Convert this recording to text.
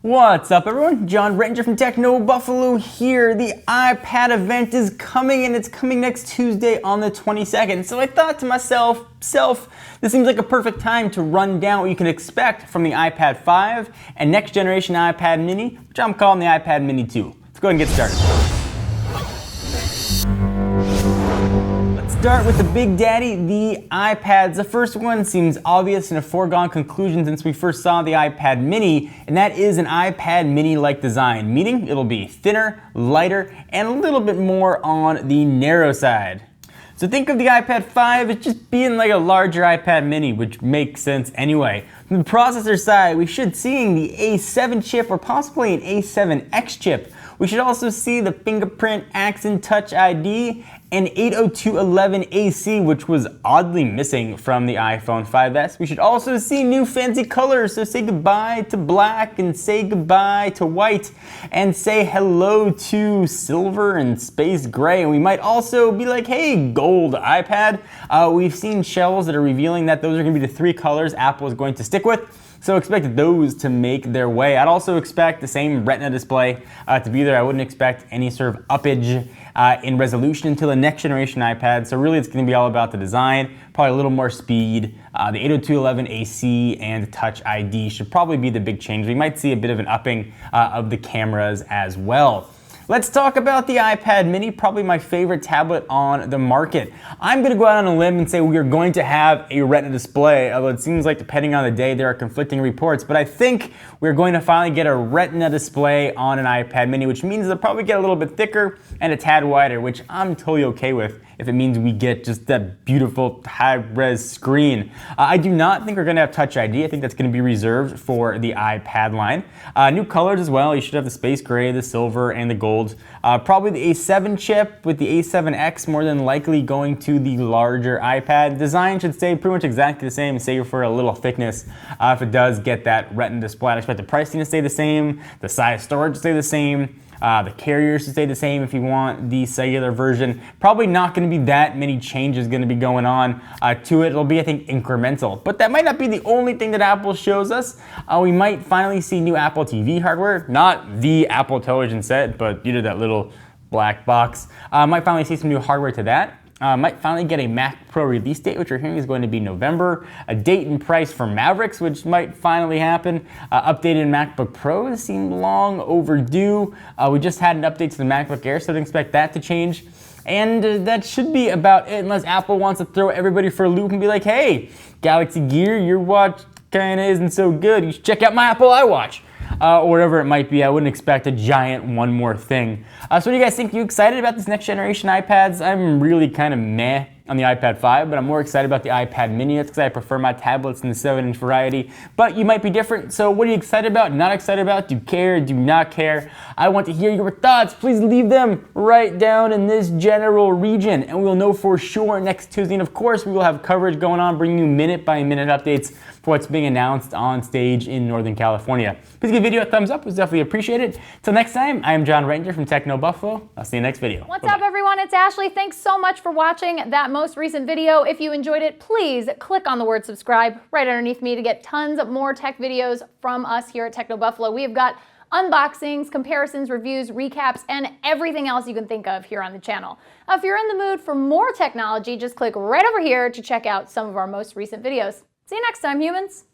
What's up everyone? John Ranger from Techno Buffalo here. The iPad event is coming and it's coming next Tuesday on the 22nd. So I thought to myself, this seems like a perfect time to run down what you can expect from the iPad 5 and next generation iPad mini, which I'm calling the iPad mini 2. Let's go ahead and get started. Start with the big daddy, the iPads. The first one seems obvious and a foregone conclusion since we first saw the iPad mini, and that is an iPad mini-like design, meaning it'll be thinner, lighter, and a little bit more on the narrow side. So think of the iPad 5 as just being like a larger iPad mini, which makes sense anyway. From the processor side, we should see the A7 chip or possibly an A7X chip. We should also see the fingerprint accent touch ID and 802.11ac, which was oddly missing from the iPhone 5S. We should also see new fancy colors, so say goodbye to black and say goodbye to white and say hello to silver and space gray. And we might also be like, hey, gold iPad. We've seen shells that are revealing that those are gonna be the three colors Apple is going to stick with. So expect those to make their way. I'd also expect the same Retina display to be there. I wouldn't expect any sort of uppage in resolution until the next generation iPad. So really it's gonna be all about the design, probably a little more speed. The 802.11ac and Touch ID should probably be the big change. We might see a bit of an upping of the cameras as well. Let's talk about the iPad mini, probably my favorite tablet on the market. I'm gonna go out on a limb and say we are going to have a Retina display, although it seems like depending on the day there are conflicting reports, but I think we're going to finally get a Retina display on an iPad mini, which means it'll probably get a little bit thicker and a tad wider, which I'm totally okay with if it means we get just that beautiful high-res screen. I do not think we're gonna have Touch ID. I think that's gonna be reserved for the iPad line. New colors as well. You should have the space gray, the silver, and the gold. Probably the A7 chip with the A7X more than likely going to the larger iPad. Design should stay pretty much exactly the same, save for a little thickness if it does get that Retina display. I expect the pricing to stay the same, the size storage to stay the same, the carriers to stay the same if you want the cellular version. Probably not going to be that many changes going to be going on to it. It'll be, I think, incremental. But that might not be the only thing that Apple shows us. We might finally see new Apple TV hardware. Not the Apple television set, but that little black box. Might finally see some new hardware to that. Might finally get a Mac Pro release date, which we're hearing is going to be November. A date and price for Mavericks, which might finally happen. Updated MacBook Pros seem long overdue. We just had an update to the MacBook Air, so don't expect that to change. And that should be about it, unless Apple wants to throw everybody for a loop and be like, hey, Galaxy Gear, your watch kinda isn't so good. You should check out my Apple iWatch. Or whatever it might be. I wouldn't expect a giant one more thing. So what do you guys think? Are you excited about this next generation iPads? I'm really kind of meh on the iPad 5, but I'm more excited about the iPad mini. That's because I prefer my tablets in the 7-inch variety. But you might be different. So what are you excited about? Not excited about? Do you care? Do you not care? I want to hear your thoughts. Please leave them right down in this general region, and we'll know for sure next Tuesday. And of course, we will have coverage going on, bringing you minute-by-minute updates for what's being announced on stage in Northern California. Please give the video a thumbs up. It's definitely appreciated. Till next time, I am John Ranger from Techno Buffalo. I'll see you next video. What's up, everyone? It's Ashley. Thanks so much for watching that most recent video. If you enjoyed it, please click on the word subscribe right underneath me to get tons of more tech videos from us here at Techno Buffalo. We have got unboxings, comparisons, reviews, recaps, and everything else you can think of here on the channel. If you're in the mood for more technology, just click right over here to check out some of our most recent videos. See you next time, humans.